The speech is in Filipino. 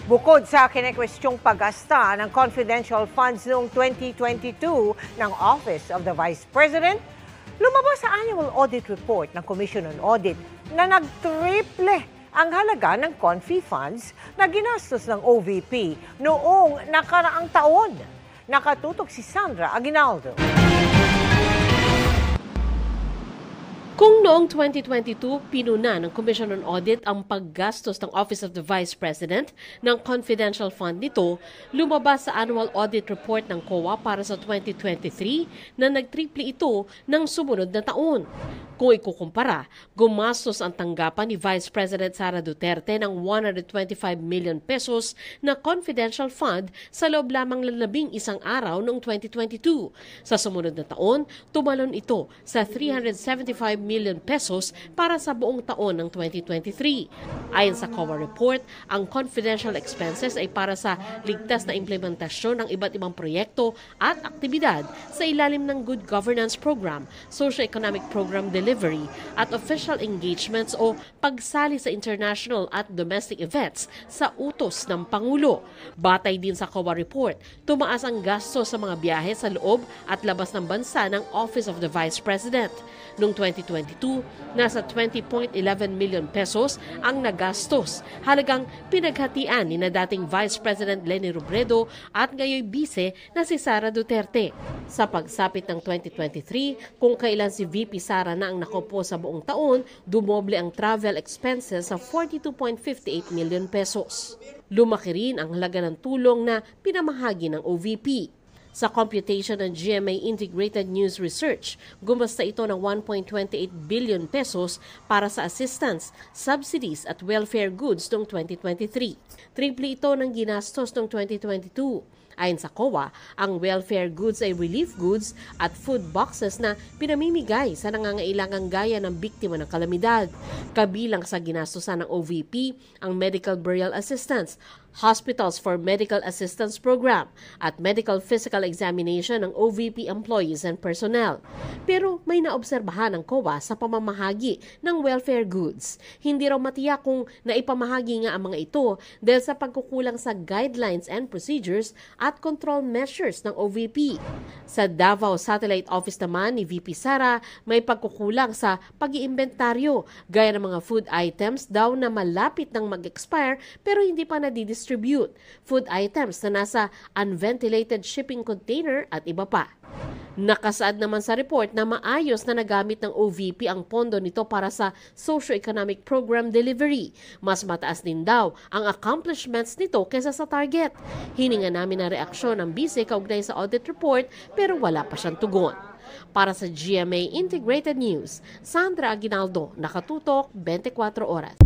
Bukod sa kinekwestyong paggasta ng confidential funds noong 2022 ng Office of the Vice President, lumabas sa annual audit report ng Commission on Audit na nagtriple ang halaga ng confi funds na ginastos ng OVP noong nakaraang taon. Nakatutok si Sandra Aguinaldo. Kung noong 2022, pinuna ng Commission on Audit ang paggastos ng Office of the Vice President ng confidential fund nito, lumabas sa annual audit report ng COA para sa 2023 na nagtriple ito ng sumunod na taon. Kung ikukumpara, gumastos ang tanggapan ni Vice President Sara Duterte ng 125 million pesos na confidential fund sa loob lamang ng 11 araw noong 2022. Sa sumunod na taon, tumalon ito sa 375 million pesos para sa buong taon ng 2023. Ayon sa COA report, ang confidential expenses ay para sa ligtas na implementasyon ng iba't ibang proyekto at aktibidad sa ilalim ng Good Governance Program, Socio-Economic Program Delivery at official engagements o pagsali sa international at domestic events sa utos ng Pangulo. Batay din sa COA report, tumaas ang gasto sa mga biyahe sa loob at labas ng bansa ng Office of the Vice President. Noong 2022, nasa 20.11 million pesos ang nagastos, halagang pinaghatian ni na dating Vice President Leni Robredo at ngayon Vice na si Sara Duterte. Sa pagsapit ng 2023, kung kailan si VP Sara na ang nakupo sa buong taon, dumoble ang travel expenses sa 42.58 million pesos. Lumaki rin ang halaga ng tulong na pinamahagi ng OVP. Sa computation ng GMA Integrated News Research, gumasta ito ng 1.28 billion pesos para sa assistance, subsidies at welfare goods noong 2023. Triple ito ng ginastos noong 2022. Ayon sa COA, ang welfare goods ay relief goods at food boxes na pinamimigay sa nangangailangang gaya ng biktima ng kalamidad. Kabilang sa ginastosan ng OVP ang medical burial assistance, Hospitals for Medical Assistance Program at medical physical examination ng OVP employees and personnel. Pero may naobserbahan ng COA sa pamamahagi ng welfare goods. Hindi raw matiyak kung naipamahagi nga ang mga ito dahil sa pagkukulang sa guidelines and procedures at control measures ng OVP. Sa Davao Satellite Office naman ni VP Sara, may pagkukulang sa pag-iimbentaryo gaya ng mga food items daw na malapit nang mag-expire pero hindi pa nadidistribute. Food items na nasa unventilated shipping container at iba pa. Nakasaad naman sa report na maayos na nagamit ng OVP ang pondo nito para sa socio-economic program delivery. Mas mataas din daw ang accomplishments nito kaysa sa target. Hininga namin ang reaksyon ng Vice kaugnay sa audit report pero wala pa siyang tugon. Para sa GMA Integrated News, Sandra Aguinaldo, nakatutok 24 oras.